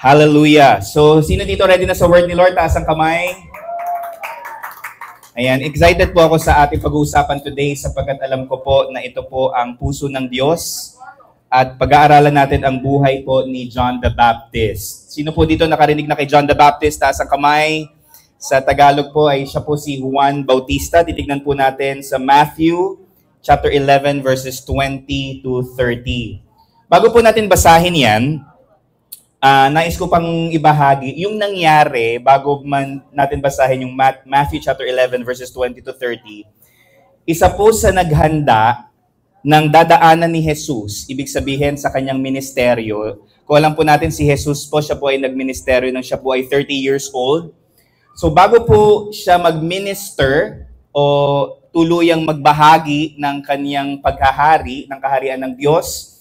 Hallelujah. So, sino dito ready na sa word ni Lord? Taas ang kamay. Ayan, excited po ako sa ating pag-uusapan today sapagkat alam ko po na ito po ang puso ng Diyos at pag-aaralan natin ang buhay po ni John the Baptist. Sino po dito nakarinig na kay John the Baptist? Taas ang kamay. Sa Tagalog po ay siya po si Juan Bautista. Titignan po natin sa Matthew chapter 11 verses 20 to 30. Bago po natin basahin yan, nais ko pang ibahagi yung nangyari bago man natin basahin yung Matthew chapter 11 verses 20 to 30. Isa po sa naghanda ng dadaanan ni Jesus, ibig sabihin sa kanyang ministeryo. Kung alam po natin si Jesus po, siya po ay nagministeryo nang siya po ay 30 years old. So bago po siya mag-minister o tuluyang magbahagi ng kanyang pagkahari, ng kaharian ng Diyos,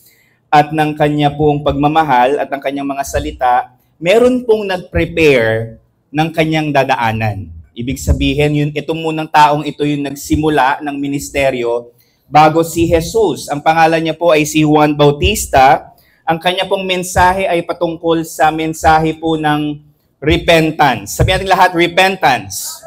at ng kanya pong pagmamahal at ng kanyang mga salita, meron pong nag-prepare ng kanyang dadaanan. Ibig sabihin, ito munang taong ito yung nagsimula ng ministeryo bago si Jesus. Ang pangalan niya po ay si Juan Bautista. Ang kanya pong mensahe ay patungkol sa mensahe po ng repentance. Sabihin natin lahat, repentance.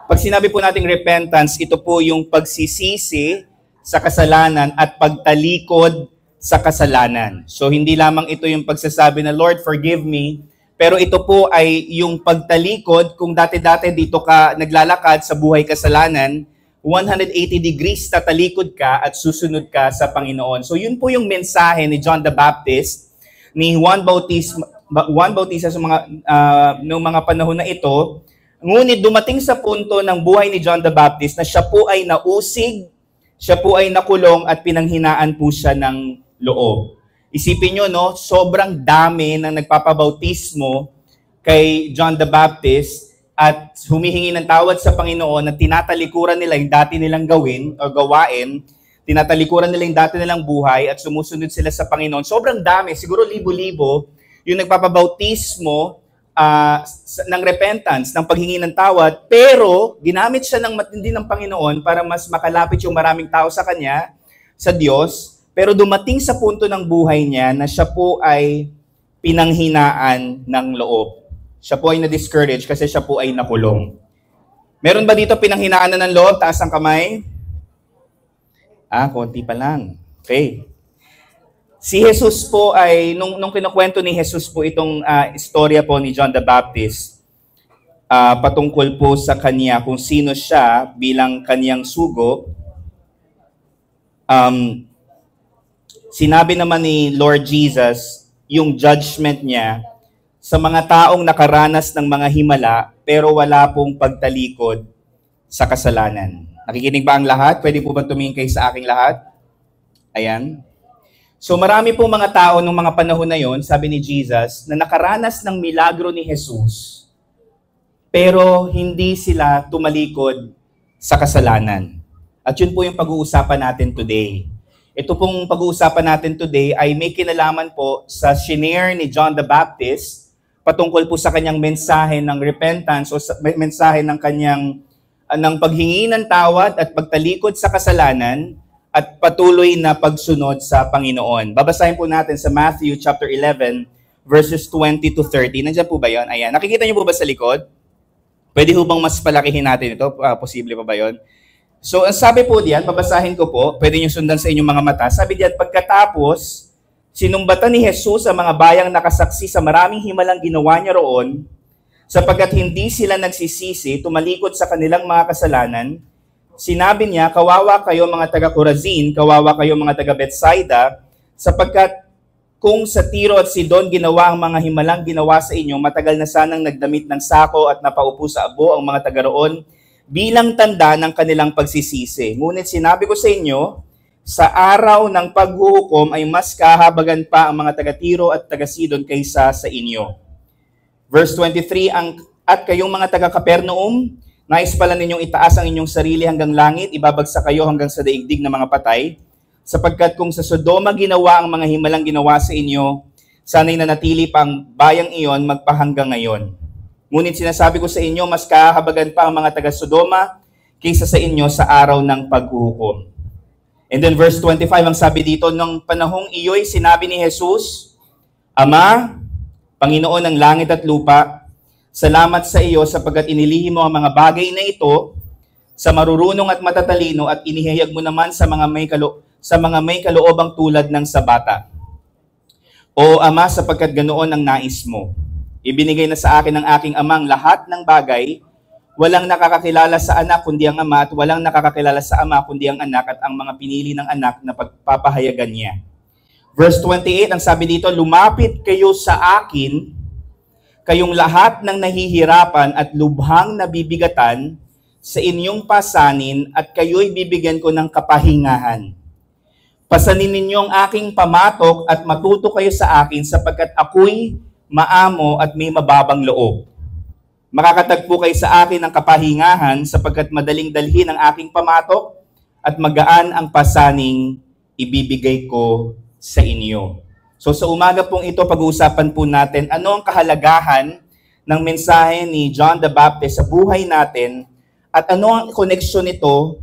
Pag sinabi po natin repentance, ito po yung pagsisisi sa kasalanan at pagtalikod sa kasalanan. So hindi lamang ito yung pagsasabi na, Lord, forgive me, pero ito po ay yung pagtalikod. Kung dati-dati dito ka naglalakad sa buhay kasalanan, 180 degrees tatalikod ka at susunod ka sa Panginoon. So yun po yung mensahe ni John the Baptist, ni Juan Bautista sa mga panahon na ito. Ngunit dumating sa punto ng buhay ni John the Baptist na siya po ay nausig, siya po ay nakulong at pinanghinaan po siya ng loob. Isipin nyo, no, sobrang dami ng nagpapabautismo kay John the Baptist at humihingi ng tawad sa Panginoon na tinatalikuran nila yung dati nilang gawin o gawain, tinatalikuran nila yung dati nilang buhay at sumusunod sila sa Panginoon. Sobrang dami, siguro libo-libo yung nagpapabautismo ng repentance, ng paghingi ng tawad, pero ginamit siya ng matindi ng Panginoon para mas makalapit yung maraming tao sa Kanya, sa Diyos. Pero dumating sa punto ng buhay niya na siya po ay pinanghinaan ng loob. Siya po ay na-discourage kasi siya po ay nakulong. Meron ba dito pinanghinaan na ng loob? Taas ang kamay. Konti pa lang. Okay. Si Jesus po ay, nung kinukwento ni Jesus po itong istorya po ni John the Baptist, patungkol po sa kanya kung sino siya bilang kanyang sugo, sinabi naman ni Lord Jesus yung judgment niya sa mga taong nakaranas ng mga himala pero wala pong pagtalikod sa kasalanan. Nakikinig ba ang lahat? Pwede po ba tumingin kayo sa aking lahat? Ayan. So marami pong mga tao nung mga panahon na yon, sabi ni Jesus, na nakaranas ng milagro ni Jesus pero hindi sila tumalikod sa kasalanan. At yun po yung pag-uusapan natin today. Ito pong pag-uusapan natin today ay may kinalaman po sa shinare ni John the Baptist patungkol po sa kanyang mensahe ng repentance o mensahe ng kanyang ng paghingi ng tawad at pagtalikod sa kasalanan at patuloy na pagsunod sa Panginoon. Babasahin po natin sa Matthew chapter 11 verses 20 to 30. Nandiyan po ba yun? Ayan. Nakikita niyo po ba sa likod? Pwede ho bang mas palakihin natin ito? Posible pa ba yun? So, ang sabi po diyan, babasahin ko po, pwede nyo sundan sa inyong mga mata. Sabi diyan, pagkatapos, sinumbatan ni Jesus ang mga bayang nakasaksi sa maraming himalang ginawa niya roon, sapagkat hindi sila nagsisisi, tumalikod sa kanilang mga kasalanan. Sinabi niya, kawawa kayo mga taga-Corazin, kawawa kayo mga taga-Bethsaida, sapagkat kung sa Tiro at Sidon ginawa ang mga himalang ginawa sa inyo, matagal na sanang nagdamit ng sako at napaupo sa abo ang mga taga-roon, bilang tanda ng kanilang pagsisisi. Ngunit sinabi ko sa inyo, sa araw ng paghuhukom ay mas kahabagan pa ang mga taga-Tiro at taga-Sidon kaysa sa inyo. Verse 23, at kayong mga taga-Capernaum, nais pala ninyong itaas ang inyong sarili hanggang langit, ibabagsak kayo hanggang sa daigdig ng mga patay, sapagkat kung sa Sodoma ginawa ang mga himalang ginawa sa inyo, sana'y nanatili pa ang bayang iyon magpahanggang ngayon. Ngunit sinasabi ko sa inyo, mas kahabagan pa ang mga taga-Sodoma kaysa sa inyo sa araw ng paghuhukom. And then verse 25, ang sabi dito, nung panahong iyo'y sinabi ni Jesus, Ama, Panginoon ng langit at lupa, salamat sa iyo sapagkat inilihim mo ang mga bagay na ito sa marurunong at matatalino at inihayag mo naman sa mga may kaloobang tulad ng sa bata. O Ama, sapagkat ganoon ang nais mo. Ibinigay na sa akin ng aking amang lahat ng bagay. Walang nakakakilala sa anak kundi ang ama at walang nakakakilala sa ama kundi ang anak at ang mga pinili ng anak na pagpapahayagan niya. Verse 28, ang sabi dito, lumapit kayo sa akin, kayong lahat ng nahihirapan at lubhang nabibigatan sa inyong pasanin at kayo'y bibigyan ko ng kapahingahan. Pasanin ninyo ang aking pamatok at matuto kayo sa akin sapagkat ako'y maamo at may mababang loob. Makakatagpo kayo sa akin ng kapahingahan sapagkat madaling dalhin ang aking pamatok at magaan ang pasaning ibibigay ko sa inyo. So sa umaga pong ito, pag-uusapan po natin ano ang kahalagahan ng mensahe ni John the Baptist sa buhay natin at ano ang koneksyon nito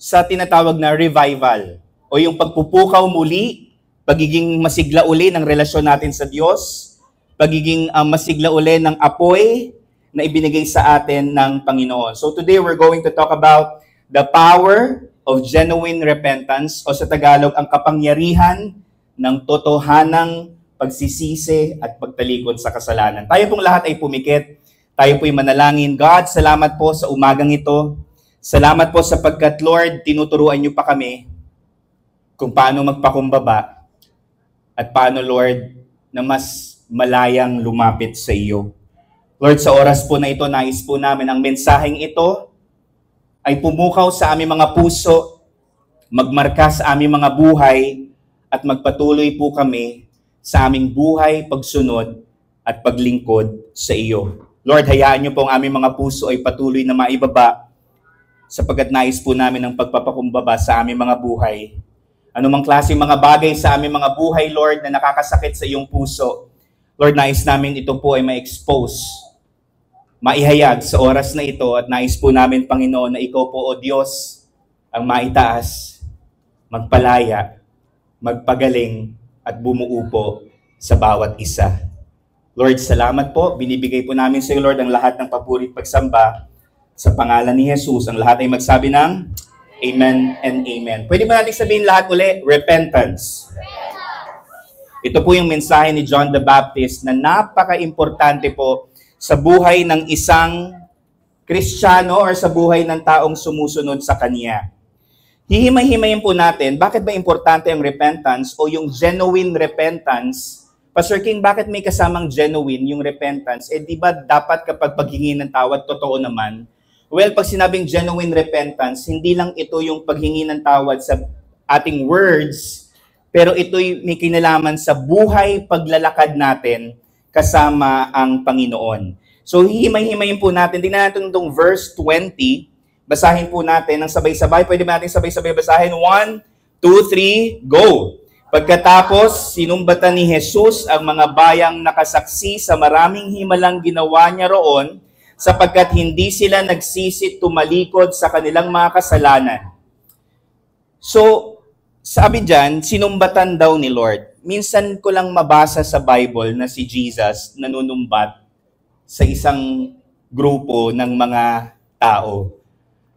sa tinatawag na revival o yung pagpupukaw muli, pagiging masigla uli ng relasyon natin sa Diyos, pagiging masigla uli ng apoy na ibinigay sa atin ng Panginoon. So today we're going to talk about the power of genuine repentance o sa Tagalog, ang kapangyarihan ng totohanang pagsisisi at pagtalikod sa kasalanan. Tayo pong lahat ay pumikit. Tayo po'y manalangin. God, salamat po sa umagang ito. Salamat po sapagkat, Lord, tinuturuan niyo pa kami kung paano magpakumbaba at paano, Lord, na mas malayang lumapit sa iyo. Lord, sa oras po na ito, nais po namin ang mensaheng ito ay pumukaw sa aming mga puso, magmarka sa aming mga buhay, at magpatuloy po kami sa aming buhay, pagsunod, at paglingkod sa iyo. Lord, hayaan niyo po ang aming mga puso ay patuloy na maibaba sapagkat nais po namin ang pagpapakumbaba sa aming mga buhay. Anumang klaseng mga bagay sa aming mga buhay, Lord, na nakakasakit sa iyong puso, Lord, nais namin ito po ay ma-expose, maihayag sa oras na ito at nais po namin, Panginoon, na ikaw po, O Diyos, ang maitaas, magpalaya, magpagaling at bumuo po sa bawat isa. Lord, salamat po. Binibigay po namin sa iyo, Lord, ang lahat ng papuri at pagsamba sa pangalan ni Jesus. Ang lahat ay magsabi ng Amen and Amen. Pwede ba natin sabihin lahat uli? Repentance. Ito po yung mensahe ni John the Baptist na napaka-importante po sa buhay ng isang Kristiyano or sa buhay ng taong sumusunod sa Kanya. Hihimay-himayin po natin, bakit ba importante ang repentance o yung genuine repentance? Pastor King, bakit may kasamang genuine yung repentance? Di ba dapat kapag paghingi ng tawad, totoo naman? Well, pag sinabing genuine repentance, hindi lang ito yung paghingi ng tawad sa ating words, pero ito'y may kinalaman sa buhay paglalakad natin kasama ang Panginoon. So, hihimay-himayin po natin. Tingnan natin itong verse 20. Basahin po natin ng sabay-sabay. Pwede ba natin sabay-sabay basahin? 1, 2, 3, go! Pagkatapos, sinumbatan ni Jesus ang mga bayang nakasaksi sa maraming himalang ginawa niya roon sapagkat hindi sila nagsisi tumalikod sa kanilang mga kasalanan. So, sabi dyan, sinumbatan daw ni Lord. Minsan ko lang mabasa sa Bible na si Jesus nanunumbat sa isang grupo ng mga tao.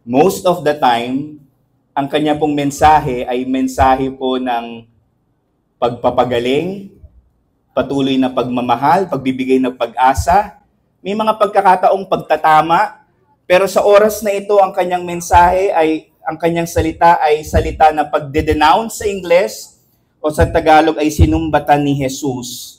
Most of the time, ang kanya pong mensahe ay mensahe po ng pagpapagaling, patuloy na pagmamahal, pagbibigay ng pag-asa. May mga pagkakataong pagtatama, pero sa oras na ito, ang kanyang mensahe ay, ang kanyang salita ay salita na pagde-denounce sa Ingles o sa Tagalog ay sinumbatan ni Jesus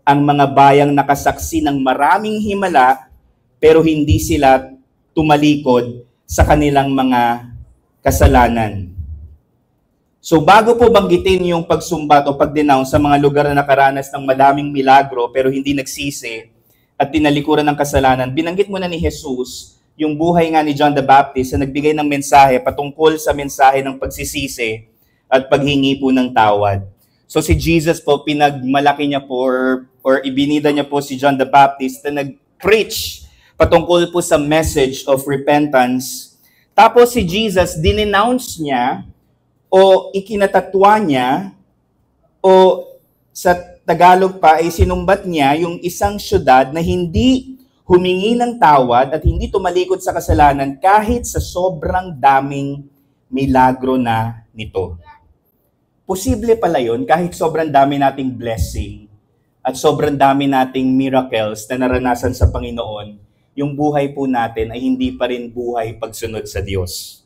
ang mga bayang nakasaksi ng maraming himala, pero hindi sila tumalikod sa kanilang mga kasalanan. So bago po banggitin yung pagsumbat o pag-denounce sa mga lugar na nakaranas ng madaming milagro pero hindi nagsisi at tinalikuran ng kasalanan, binanggit muna ni Jesus yung buhay nga ni John the Baptist na nagbigay ng mensahe patungkol sa mensahe ng pagsisisi at paghingi po ng tawad. So si Jesus po, pinagmalaki niya po or ibinida niya po si John the Baptist na nag-preach patungkol po sa message of repentance. Tapos si Jesus, dinenounce niya o ikinatatwa niya o sa Tagalog pa ay sinumbat niya yung isang syudad na hindi humingi ng tawad at hindi tumalikod sa kasalanan kahit sa sobrang daming milagro na nito. Posible pala yun kahit sobrang dami nating blessing at sobrang dami nating miracles na naranasan sa Panginoon, yung buhay po natin ay hindi pa rin buhay pagsunod sa Diyos.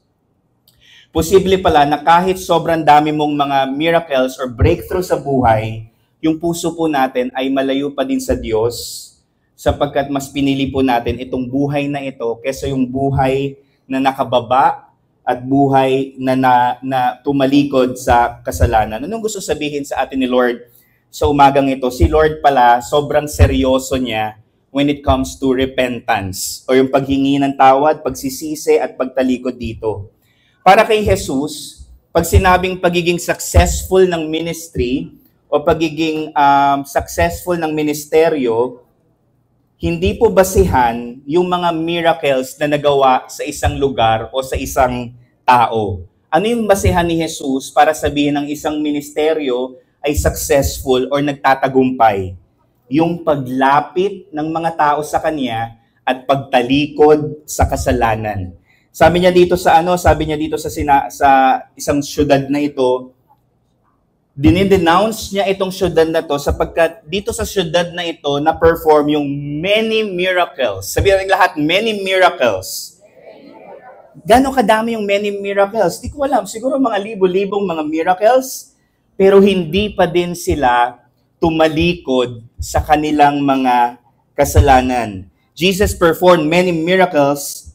Posible pala na kahit sobrang dami mong mga miracles or breakthrough sa buhay, yung puso po natin ay malayo pa din sa Diyos sapagkat mas pinili po natin itong buhay na ito kaysa yung buhay na nakababa at buhay na tumalikod sa kasalanan. Anong gusto sabihin sa atin ni Lord sa umagang ito? Si Lord pala, sobrang seryoso niya when it comes to repentance o yung paghingi ng tawad, pagsisisi at pagtalikod dito. Para kay Jesus, pag sinabing pagiging successful ng ministry o pagiging successful ng ministeryo, hindi po basihan yung mga miracles na nagawa sa isang lugar o sa isang tao. Ano yung basihan ni Jesus para sabihin ng isang ministeryo ay successful or nagtatagumpay? Yung paglapit ng mga tao sa Kanya at pagtalikod sa kasalanan. Sabi niya dito sa isang syudad na ito, dinidenounce niya itong syudad na to sapagkat dito sa syudad na ito na-perform yung many miracles. Sabihin natin lahat, many miracles. Gano'ng kadami yung many miracles? Di ko alam, siguro mga libo-libong mga miracles, pero hindi pa din sila tumalikod sa kanilang mga kasalanan. Jesus performed many miracles.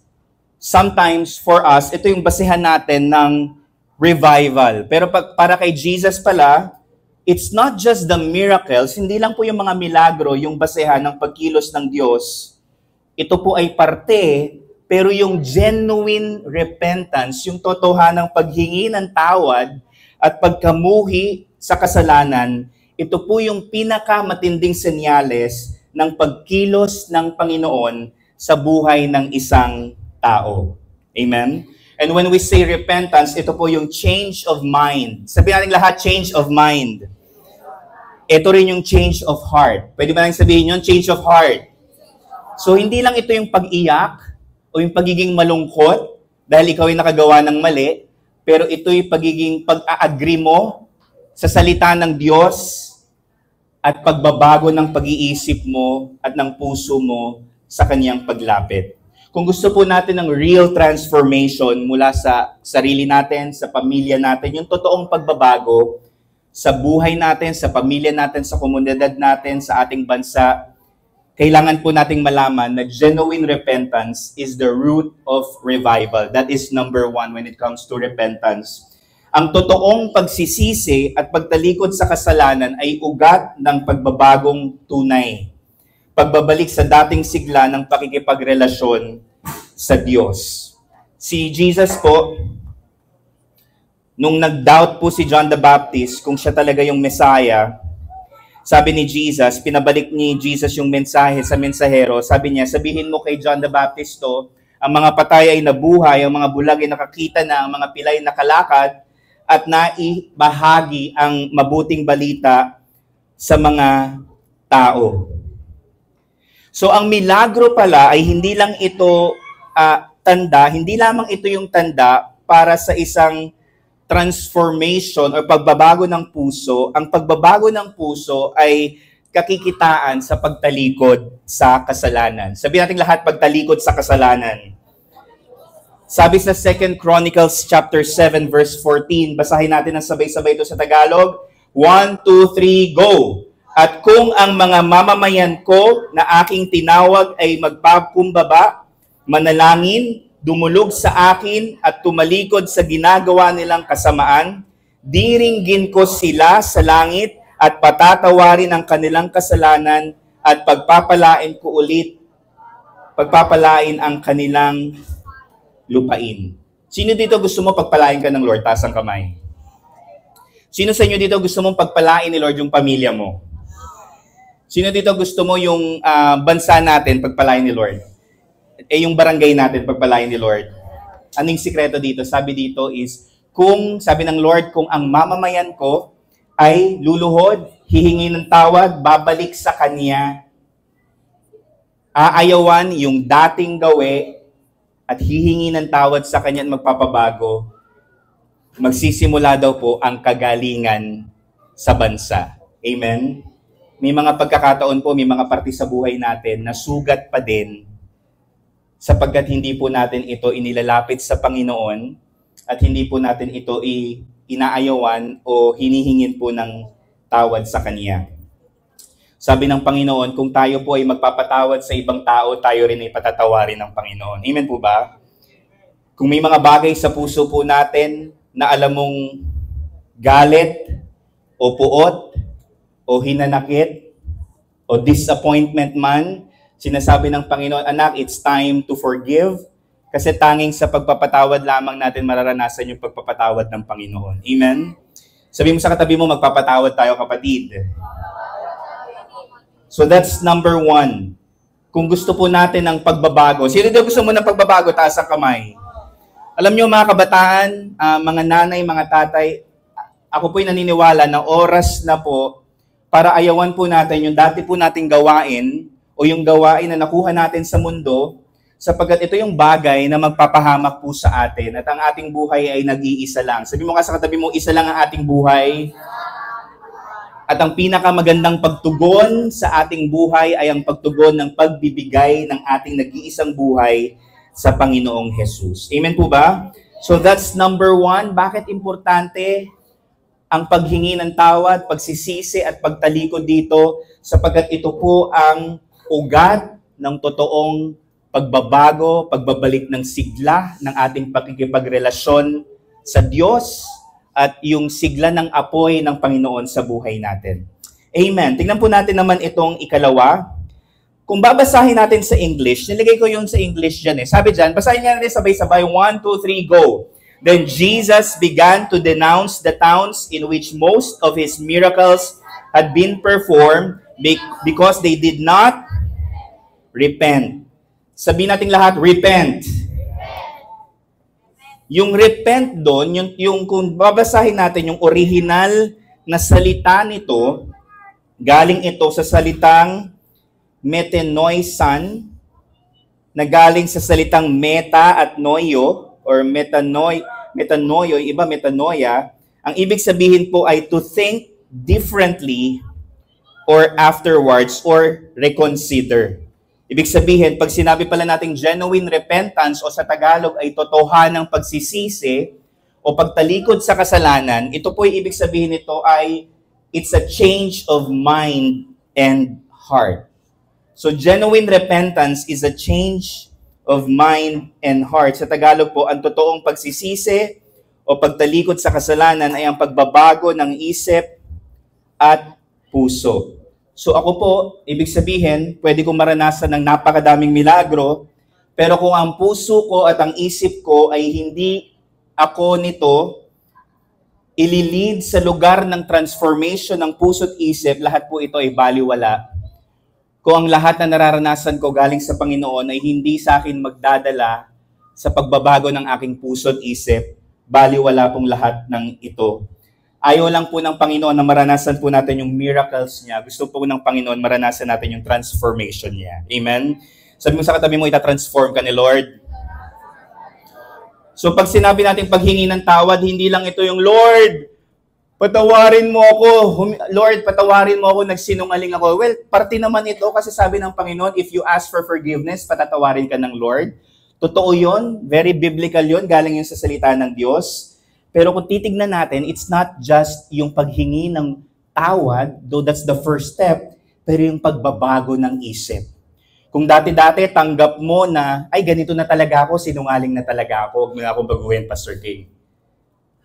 Sometimes for us, ito yung basihan natin ng revival. Pero para kay Jesus pala, it's not just the miracles, hindi lang po yung mga milagro, yung basihan ng pagkilos ng Diyos. Ito po ay parte, pero yung genuine repentance, yung totohanang paghingi ng tawad at pagkamuhi sa kasalanan, ito po yung pinakamatinding senyales ng pagkilos ng Panginoon sa buhay ng isang tao. Amen? And when we say repentance, ito po yung change of mind. Sabihin natin lahat, change of mind. Ito rin yung change of heart. Pwede ba natin sabihin yun? Change of heart. So, hindi lang ito yung pag-iyak o yung pagiging malungkot dahil ikaw ay nakagawa ng mali, pero ito yung pagiging pag-a-agree mo sa salita ng Diyos at pagbabago ng pag-iisip mo at ng puso mo sa Kanyang paglapit. Kung gusto po natin ng real transformation mula sa sarili natin, sa pamilya natin, yung totoong pagbabago sa buhay natin, sa pamilya natin, sa komunidad natin, sa ating bansa, kailangan po nating malaman na genuine repentance is the root of revival. That is number one when it comes to repentance. Ang totoong pagsisisi at pagtalikod sa kasalanan ay ugat ng pagbabagong tunay. Pagbabalik sa dating sigla ng pakikipagrelasyon sa Diyos. Si Jesus po, nung nag-doubt po si John the Baptist kung siya talaga yung Messiah, sabi ni Jesus, pinabalik ni Jesus yung mensahe sa mensahero, sabi niya, sabihin mo kay John the Baptist to, ang mga patay ay nabuhay, ang mga bulag ay nakakita na, ang mga pilay nakalakad, at naibahagi ang mabuting balita sa mga tao. So ang milagro pala ay hindi lang ito tanda, hindi lamang ito yung tanda para sa isang transformation o pagbabago ng puso. Ang pagbabago ng puso ay kakikitaan sa pagtalikod sa kasalanan. Sabihin natin lahat, pagtalikod sa kasalanan. Sabi sa 2 Chronicles chapter 7 verse 14, basahin natin ang sabay-sabay ito sa Tagalog. 1, 2, 3, go! At kung ang mga mamamayan ko na aking tinawag ay magpakumbaba, manalangin, dumulog sa akin at tumalikod sa ginagawa nilang kasamaan, diringgin ko sila sa langit at patatawarin ang kanilang kasalanan at pagpapalain ang kanilang lupain. Sino dito gusto mo pagpalain ka ng Lord? Taas ang kamay. Sino sa inyo dito gusto mong pagpalain ni Lord yung pamilya mo? Sino dito gusto mo yung bansa natin pagpalain ni Lord? Yung barangay natin pagpalain ni Lord? Anong sikreto dito? Sabi dito is, sabi ng Lord, kung ang mamamayan ko ay luluhod, hihingi ng tawad, babalik sa Kanya. Aayawan yung dating gawi at hihingi ng tawad sa Kanya at magpapabago. Magsisimula daw po ang kagalingan sa bansa. Amen? May mga pagkakataon po, may mga parte sa buhay natin na sugat pa din sapagkat hindi po natin ito inilalapit sa Panginoon at hindi po natin ito inaayawan o hinihingin po ng tawad sa Kanya. Sabi ng Panginoon, kung tayo po ay magpapatawad sa ibang tao, tayo rin ay patatawarin ng Panginoon. Amen po ba? Kung may mga bagay sa puso po natin na alam mong galit o puot o hinanakit o disappointment man, sinasabi ng Panginoon, anak, it's time to forgive kasi tanging sa pagpapatawad lamang natin mararanasan yung pagpapatawad ng Panginoon. Amen? Sabi mo sa katabi mo, magpapatawad tayo, kapatid. So that's number 1. Kung gusto po natin ng pagbabago. Sino daw gusto mo ng pagbabago? Taas ang kamay. Alam nyo mga kabataan, mga nanay, mga tatay, ako po'y naniniwala na oras na po para ayawan po natin yung dati po nating gawain o yung gawain na nakuha natin sa mundo sapagkat ito yung bagay na magpapahamak po sa atin at ang ating buhay ay nag-iisa lang. Sabi mo ka sa katabi mo, isa lang ang ating buhay. At ang pinakamagandang pagtugon sa ating buhay ay ang pagtugon ng pagbibigay ng ating nag-iisang buhay sa Panginoong Jesus. Amen po ba? So that's number 1. Bakit importante ang paghingi ng tawad, pagsisisi at pagtalikod dito? Sapagkat ito po ang ugat ng totoong pagbabago, pagbabalik ng sigla ng ating pakikipagrelasyon sa Diyos at yung sigla ng apoy ng Panginoon sa buhay natin. Amen. Tingnan po natin naman itong ikalawa. Kung babasahin natin sa English, nilagay ko yun sa English dyan eh. Sabi dyan, basahin niya natin sabay-sabay. 1, 2, 3, go. Then Jesus began to denounce the towns in which most of his miracles had been performed because they did not repent. Sabihin natin lahat, repent. Yung repent doon, yung kung babasahin natin yung original na salita nito, galing ito sa salitang metanoisan, na galing sa salitang meta at noyo, or metanoio, iba metanoia. Ang ibig sabihin po ay to think differently or afterwards or reconsider. Ibig sabihin, pag sinabi pala nating genuine repentance o sa Tagalog ay totohanang pagsisisi o pagtalikod sa kasalanan, ito po yung ibig sabihin nito ay it's a change of mind and heart. So genuine repentance is a change of mind and heart. Sa Tagalog po, ang totoong pagsisisi o pagtalikod sa kasalanan ay ang pagbabago ng isip at puso. So ako po, ibig sabihin, pwede kong maranasan ng napakadaming milagro, pero kung ang puso ko at ang isip ko ay hindi ako nito, ililid sa lugar ng transformation ng puso at isip, lahat po ito ay baliwala. Kung ang lahat na nararanasan ko galing sa Panginoon ay hindi sa akin magdadala sa pagbabago ng aking puso at isip, baliwala pong lahat ng ito. Ayaw lang po ng Panginoon na maranasan po natin yung miracles niya. Gusto po ng Panginoon maranasan natin yung transformation niya. Amen? Sabi mo sa katabi mo, ita-transform ka ni Lord. So pag sinabi natin paghingi ng tawad, hindi lang ito yung Lord, patawarin mo ako. Lord, patawarin mo ako, nagsinungaling ako. Well, parte naman ito kasi sabi ng Panginoon, if you ask for forgiveness, patatawarin ka ng Lord. Totoo yun, very biblical yun, galing yun sa salita ng Diyos. Pero kung titignan natin, it's not just yung paghingi ng tawad, though that's the first step, pero yung pagbabago ng isip. Kung dati-dati tanggap mo na, ay ganito na talaga ako, sinungaling na talaga ako, huwag mo na akong baguhin, Pastor K.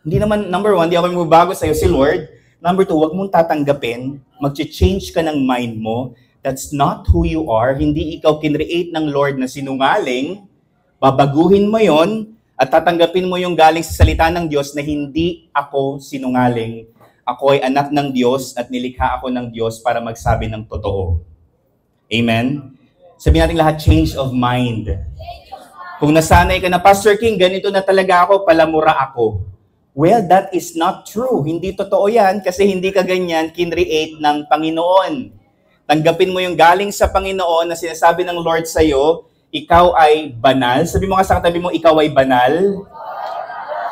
Hindi naman, number 1, di ako magbabago sa'yo si Lord. Number 2, huwag mong tatanggapin, mag-change ka ng mind mo, that's not who you are, hindi ikaw kinreate ng Lord na sinungaling, babaguhin mo yon at tatanggapin mo yung galing sa salita ng Diyos na hindi ako sinungaling. Ako ay anak ng Diyos at nilikha ako ng Diyos para magsabi ng totoo. Amen? Sabihin natin lahat, change of mind. Kung nasanay ka na, Pastor King, ganito na talaga ako, palamura ako. Well, that is not true. Hindi totoo yan kasi hindi ka ganyan kinreate ng Panginoon. Tanggapin mo yung galing sa Panginoon na sinasabi ng Lord sa'yo, ikaw ay banal. Sabi mo nga sa katabi mo, ikaw ay banal.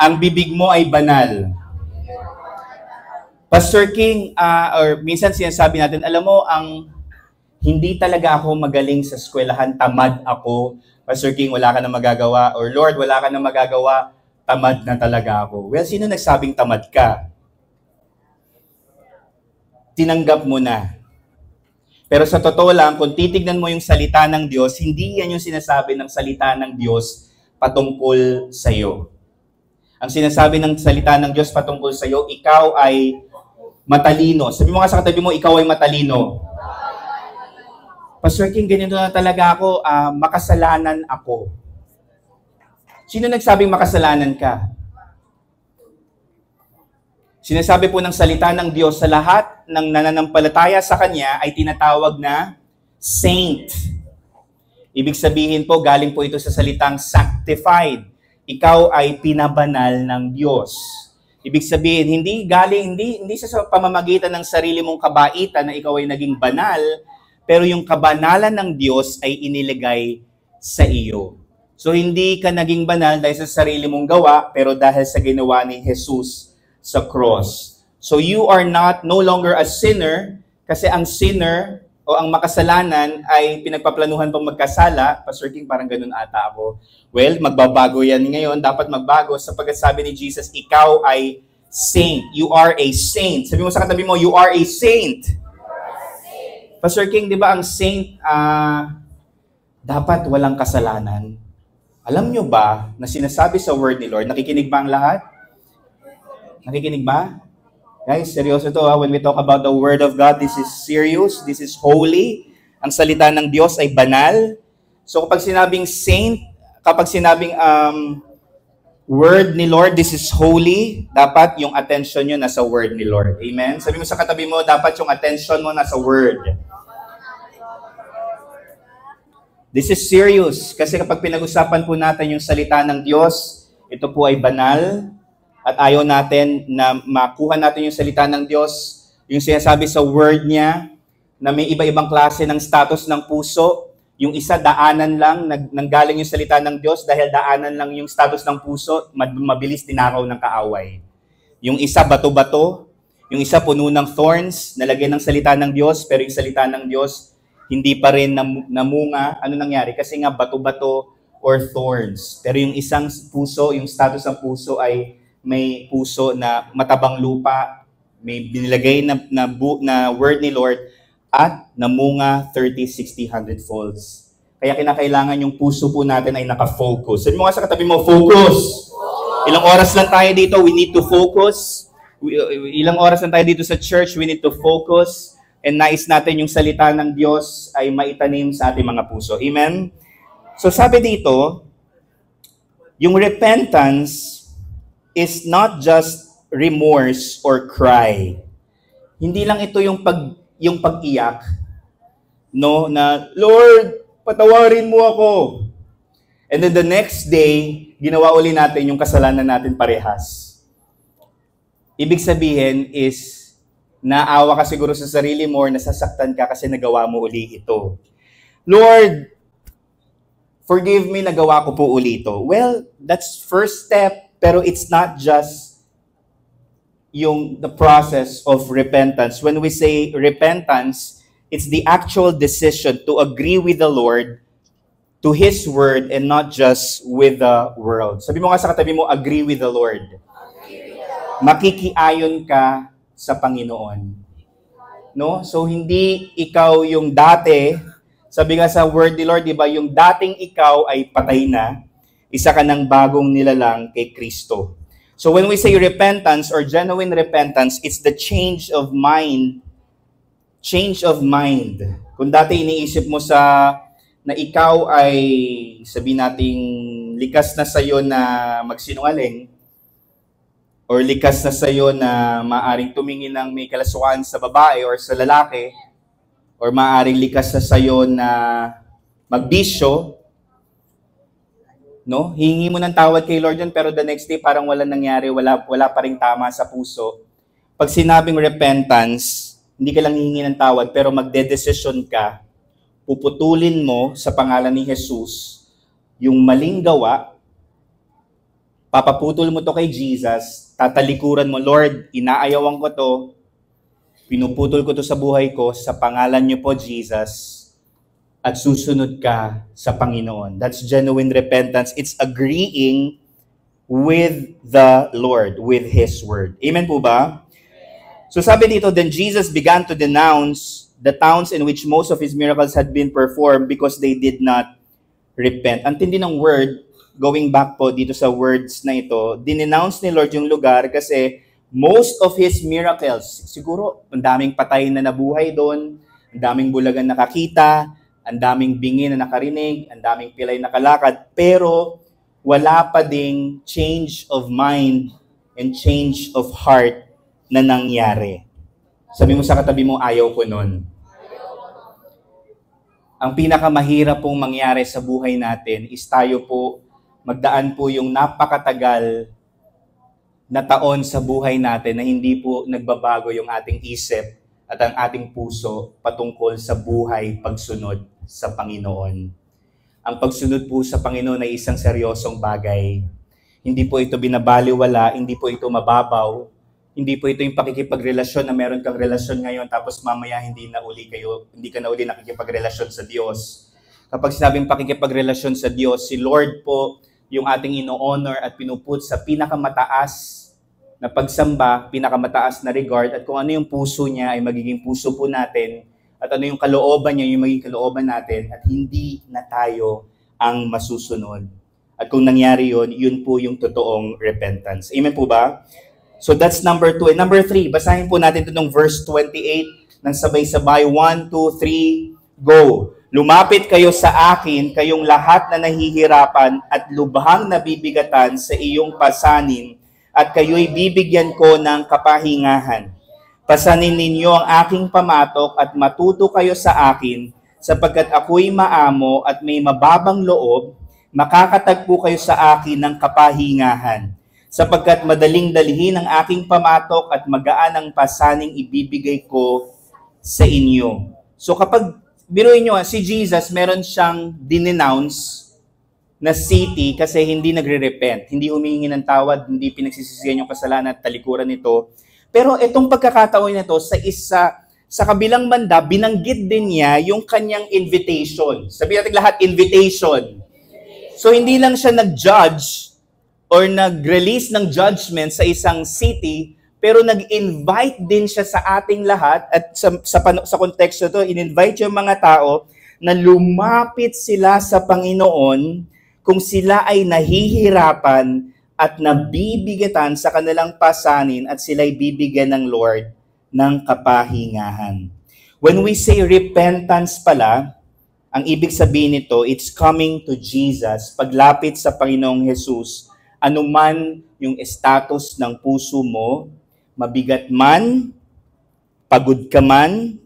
Ang bibig mo ay banal. Pastor King, or minsan sinasabi natin, alam mo, hindi talaga ako magaling sa eskwelahan, tamad ako. Pastor King, wala ka na magagawa. Or Lord, wala ka na magagawa, tamad na talaga ako. Well, sino nagsabing tamad ka? Tinanggap mo na. Pero sa totoo lang, kung titignan mo yung salita ng Diyos, hindi yan yung sinasabi ng salita ng Diyos patungkol sa iyo. Ang sinasabi ng salita ng Diyos patungkol sa iyo, ikaw ay matalino. Sabi mo nga sa katabi mo, ikaw ay matalino. Pastor King, ganyan na talaga ako, makasalanan ako. Sino nagsabing makasalanan ka? Sinasabi po ng salita ng Diyos sa lahat ng nananampalataya sa Kanya ay tinatawag na saint. Ibig sabihin po, galing po ito sa salitang sanctified. Ikaw ay pinabanal ng Diyos. Ibig sabihin, hindi sa pamamagitan ng sarili mong kabaitan na ikaw ay naging banal, pero yung kabanalan ng Diyos ay iniligay sa iyo. So hindi ka naging banal dahil sa sarili mong gawa, pero dahil sa ginawa ni Jesus sa cross. So you are no longer a sinner, kasi ang sinner o ang makasalanan ay pinagpaplanuhan pang magkasala. Pastor King, parang ganun ata ako. Well, magbabago yan ngayon. Dapat magbago sapagkat sabi ni Jesus, ikaw ay saint. You are a saint. Sabi mo sa katabi mo, you are a saint. Pastor King, di ba ang saint, dapat walang kasalanan? Alam nyo ba na sinasabi sa word ni Lord, nakikinig ba ang lahat? Nakikinig ba? Guys, seryoso to ha. When we talk about the word of God, this is serious, this is holy. Ang salita ng Diyos ay banal. So kapag sinabing saint, kapag sinabing word ni Lord, this is holy, dapat yung attention nyo nasa word ni Lord. Amen? Sabi mo sa katabi mo, dapat yung attention mo nasa word. This is serious kasi kapag pinag-usapan po natin yung salita ng Diyos, ito po ay banal at ayaw natin na makuha natin yung salita ng Diyos, yung sinasabi sa word niya na may iba-ibang klase ng status ng puso. Yung isa, daanan lang, nanggaling yung salita ng Diyos dahil daanan lang yung status ng puso, mabilis tinakaw ng kaaway. Yung isa, bato-bato. Yung isa, puno ng thorns, nalagyan ng salita ng Diyos, pero yung salita ng Diyos, hindi pa rin namunga. Ano nangyari? Kasi nga, bato-bato or thorns. Pero yung isang puso, yung status ng puso ay may puso na matabang lupa, may binilagay na word ni Lord, at namunga 30, 60, 100 folds. Kaya kinakailangan yung puso po natin ay nakafocus. Sabi mo nga sa katabi mo, focus! Ilang oras lang tayo dito, we need to focus. Ilang oras lang tayo dito sa church, we need to focus. And nais natin yung salita ng Diyos ay maitanim sa ating mga puso. Amen? So sabi dito, yung repentance is not just remorse or cry. Hindi lang ito yung pag-iyak, no, na Lord, patawarin mo ako. And then the next day, ginawa uli natin yung kasalanan natin parehas. Ibig sabihin is naawa ka siguro sa sarili mo or nasasaktan ka kasi nagawa mo uli ito. Lord, forgive me, nagawa ko po uli ito. Well, that's first step. Pero it's not just the process of repentance. When we say repentance, it's the actual decision to agree with the Lord, to His Word, and not just with the world. Sabi mo nga sa katabi mo, agree with the Lord. Makikiayon ka sa Panginoon. No? So hindi ikaw yung dati, sabi nga sa Word ni Lord, di ba, yung dating ikaw ay patay na, isa ka ng bagong nilalang kay Kristo. So when we say repentance or genuine repentance, it's the change of mind. Change of mind. Kung dati iniisip mo na ikaw ay, sabihin nating, likas na sa'yo na magsinungaling, or likas na sa'yo na maaring tumingin ng may kalaswaan sa babae or sa lalaki, or maaring likas na sa'yo na magbisyo, No? Hingi mo ng tawad kay Lord yun, pero the next day parang wala nangyari, wala pa ring tama sa puso. Pag sinabing repentance, hindi ka lang hihingi ng tawad, pero magdedesisyon ka, puputulin mo sa pangalan ni Jesus yung maling gawa, papaputol mo to kay Jesus, tatalikuran mo, Lord, inaayawan ko to, pinuputol ko to sa buhay ko, sa pangalan niyo po, Jesus, at susunod ka sa Panginoon. That's genuine repentance. It's agreeing with the Lord, with His Word. Amen po ba? So sabi dito, then Jesus began to denounce the towns in which most of His miracles had been performed because they did not repent. Ang tindi ng word, going back po dito sa words na ito, dinenounce ni Lord yung lugar kasi most of His miracles, siguro ang daming patay na nabuhay doon, ang daming bulagan nakakita, ang daming bingi na nakarinig, ang daming pilay na kalakad, pero wala pa ding change of mind and change of heart na nangyari. Sabi mo sa katabi mo, ayaw ko nun. Ang pinakamahirap pong mangyari sa buhay natin is tayo po, magdaan po yung napakatagal na taon sa buhay natin na hindi po nagbabago yung ating isip at ang ating puso patungkol sa buhay pagsunod sa Panginoon. Ang pagsunod po sa Panginoon ay isang seryosong bagay. Hindi po ito binabaliwala, hindi po ito mababaw, hindi po ito yung pakikipagrelasyon na meron kang relasyon ngayon tapos mamaya hindi ka na uli nakikipagrelasyon sa Diyos. Kapag sinabing pakikipagrelasyon sa Diyos, si Lord po yung ating ino-honor at pinuput sa pinakamataas na pagsamba, pinakamataas na regard, at kung ano yung puso niya ay magiging puso po natin, at ano yung kalooban niya, yung magiging kalooban natin, at hindi na tayo ang masusunod. At kung nangyari yun po yung totoong repentance. Amen po ba? So that's number 2. And number 3, basahin po natin ito ng verse 28 ng sabay-sabay. 1, 2, 3, go! Lumapit kayo sa akin, kayong lahat na nahihirapan at lubhang nabibigatan sa iyong pasanin, at kayo'y bibigyan ko ng kapahingahan. Pasanin ninyo ang aking pamatok at matuto kayo sa akin, sapagkat ako'y maamo at may mababang loob, makakatagpo kayo sa akin ng kapahingahan. Sapagkat madaling dalhin ang aking pamatok at magaan ang pasaning ibibigay ko sa inyo. So kapag, biruin nyo, si Jesus, meron siyang dinenounce na city kasi hindi nagre-repent, hindi humihingi ng tawad, hindi pinagsisisihan yung kasalanan at talikuran nito. Pero itong pagkakataon nito sa kabilang banda, binanggit din niya yung kanyang invitation. Sabihin natin lahat, invitation. So hindi lang siya nag-judge or nag-release ng judgment sa isang city, pero nag-invite din siya sa ating lahat at sa konteksto to, in-invite yung mga tao na lumapit sila sa Panginoon kung sila ay nahihirapan at nabibigatan sa kanilang pasanin at sila'y bibigyan ng Lord ng kapahingahan. When we say repentance pala, ang ibig sabihin nito, it's coming to Jesus, paglapit sa Panginoong Jesus, anuman yung status ng puso mo, mabigat man, pagod ka man,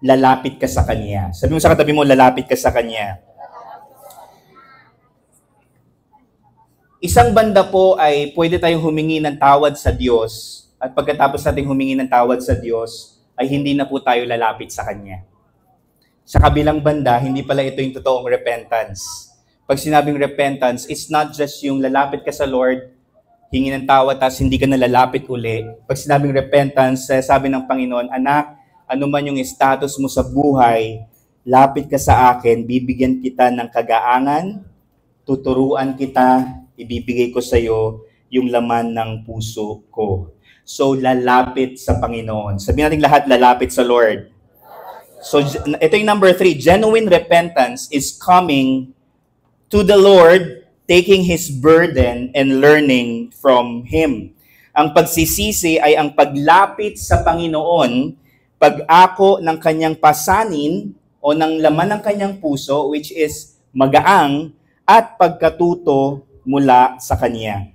lalapit ka sa Kanya. Sabi mo sa katabi mo, lalapit ka sa Kanya. Isang banda po ay pwede tayong humingi ng tawad sa Diyos at pagkatapos nating humingi ng tawad sa Diyos ay hindi na po tayo lalapit sa Kanya. Sa kabilang banda, hindi pala ito yung totoong repentance. Pag sinabing repentance, it's not just yung lalapit ka sa Lord, hingi ng tawad, tapos hindi ka na lalapit uli. Pag sinabing repentance, sabi ng Panginoon, anak, ano man yung status mo sa buhay, lapit ka sa akin, bibigyan kita ng kagaangan, tuturuan kita, ibibigay ko sa iyo yung laman ng puso ko. So, lalapit sa Panginoon. Sabihin natin lahat, lalapit sa Lord. So, ito yung number 3. Genuine repentance is coming to the Lord, taking His burden and learning from Him. Ang pagsisisi ay ang paglapit sa Panginoon, pag-ako ng kanyang pasanin o ng laman ng kanyang puso, which is magaang, at pagkatuto mula sa Kanya.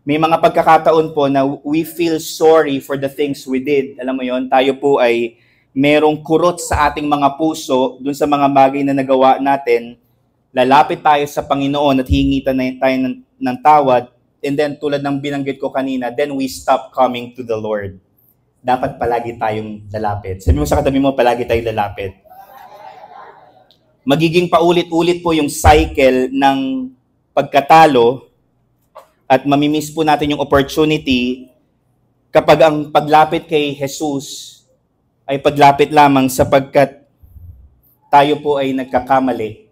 May mga pagkakataon po na we feel sorry for the things we did. Alam mo yon, tayo po ay merong kurot sa ating mga puso dun sa mga bagay na nagawa natin, lalapit tayo sa Panginoon at hingi tayo ng tawad, and then tulad ng binanggit ko kanina, then we stop coming to the Lord. Dapat palagi tayong lalapit. Sabi mo sa katabi mo, palagi tayong lalapit. Magiging paulit-ulit po yung cycle ng pagkatalo at mamimiss po natin yung opportunity kapag ang paglapit kay Jesus ay paglapit lamang sapagkat tayo po ay nagkakamali.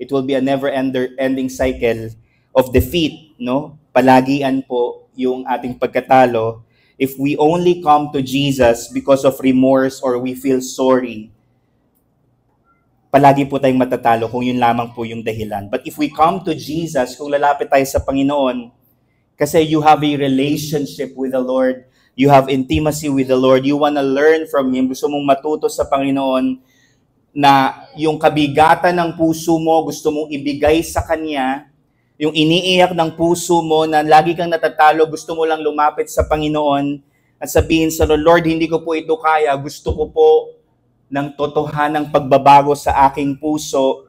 It will be a never-ending cycle of defeat, no? Palagian po yung ating pagkatalo. If we only come to Jesus because of remorse or we feel sorry, palagi po tayong matatalo kung yun lamang po yung dahilan. But if we come to Jesus, kung lalapit tayo sa Panginoon, kasi you have a relationship with the Lord, you have intimacy with the Lord, you wanna learn from Him, gusto mong matuto sa Panginoon, na yung kabigatan ng puso mo, gusto mong ibigay sa Kanya, yung iniiyak ng puso mo na lagi kang natatalo, gusto mo lang lumapit sa Panginoon at sabihin sa Lord, hindi ko po ito kaya, gusto ko po ng totohanang pagbabago sa aking puso,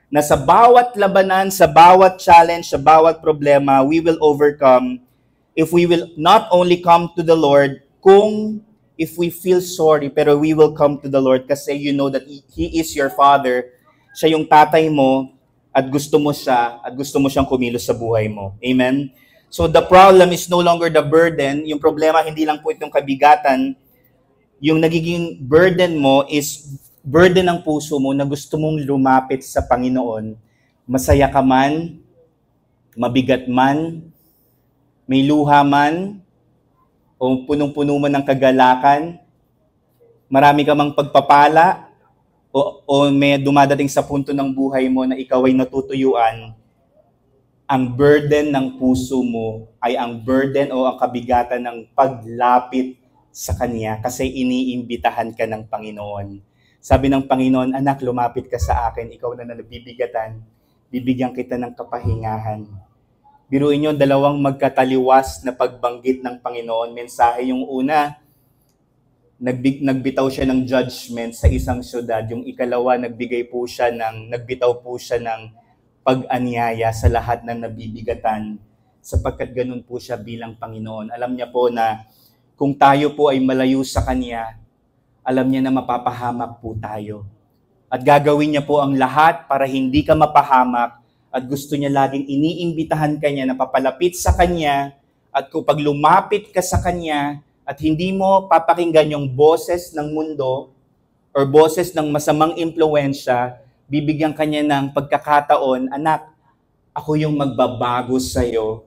na sa bawat labanan, sa bawat challenge, sa bawat problema, we will overcome if we will not only come to the Lord, if we feel sorry, pero we will come to the Lord kasi you know that He is your Father, siya yung tatay mo, at gusto mo siya, at gusto mo siyang kumilos sa buhay mo. Amen? So the problem is no longer the burden. Yung problema, hindi lang po itong kabigatan. Yung nagiging burden mo is burden ng puso mo na gusto mong lumapit sa Panginoon. Masaya ka man, mabigat man, may luha man, o punong-puno man ng kagalakan, marami ka mang pagpapala, o may dumadating sa punto ng buhay mo na ikaw ay natutuyuan, ang burden ng puso mo ay ang burden o ang kabigatan ng paglapit sa Kanya kasi iniimbitahan ka ng Panginoon. Sabi ng Panginoon, anak, lumapit ka sa akin, ikaw na nabibigatan, bibigyan kita ng kapahingahan. Biruin nyo, dalawang magkataliwas na pagbanggit ng Panginoon. Mensahe yung una, nagbitaw siya ng judgment sa isang syudad. Yung ikalawa, nagbitaw po siya ng pag-anyaya sa lahat ng nabibigatan sapagkat ganun po siya bilang Panginoon. Alam niya po na kung tayo po ay malayo sa Kanya, alam niya na mapapahamak po tayo. At gagawin niya po ang lahat para hindi ka mapahamak at gusto niya laging iniimbitahan ka niya na papalapit sa Kanya at kapag lumapit ka sa Kanya, at hindi mo papakinggan yung boses ng mundo or boses ng masamang impluwensya, bibigyan kanya ng pagkakataon, anak, ako yung magbabago sa'yo.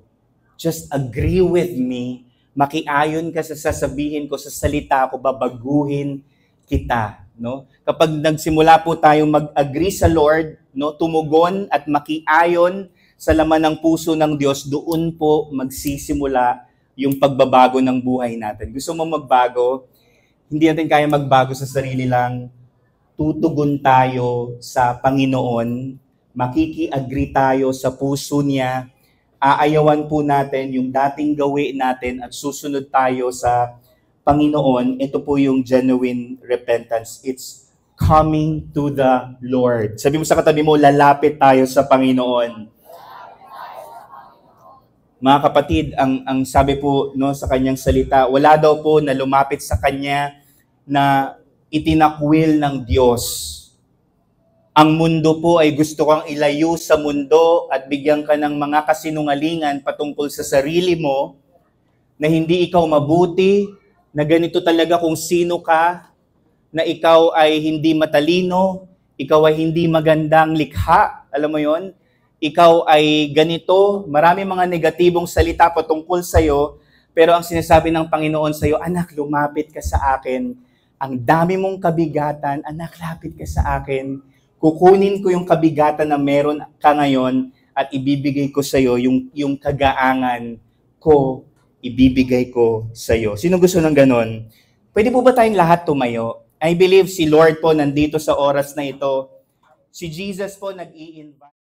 Just agree with me. Makiayon ka sa sasabihin ko, sa salita ko, babaguhin kita. No? Kapag nagsimula po tayong mag-agree sa Lord, no, tumugon at makiayon sa laman ng puso ng Diyos, doon po magsisimula yung pagbabago ng buhay natin. Gusto mo magbago? Hindi natin kaya magbago sa sarili lang. Tutugon tayo sa Panginoon, makiki-agree tayo sa puso niya, aayawan po natin yung dating gawi natin at susunod tayo sa Panginoon. Ito po yung genuine repentance. It's coming to the Lord. Sabi mo sa katabi mo, lalapit tayo sa Panginoon. Mga kapatid, ang sabi po no, sa kanyang salita, wala daw po na lumapit sa kanya na itinakwil ng Diyos. Ang mundo po ay gusto kang ilayo sa mundo at bigyan ka ng mga kasinungalingan patungkol sa sarili mo na hindi ikaw mabuti, na ganito talaga kung sino ka, na ikaw ay hindi matalino, ikaw ay hindi magandang likha, alam mo yon? Ikaw ay ganito, marami mga negatibong salita patungkol sa'yo, pero ang sinasabi ng Panginoon sa'yo, anak, lumapit ka sa akin. Ang dami mong kabigatan, anak, lapit ka sa akin. Kukunin ko yung kabigatan na meron ka ngayon at ibibigay ko sa'yo, yung kagaangan ko, ibibigay ko sa'yo. Sino gusto ng ganon? Pwede po ba tayong lahat tumayo? I believe si Lord po nandito sa oras na ito. Si Jesus po nag-i-invite.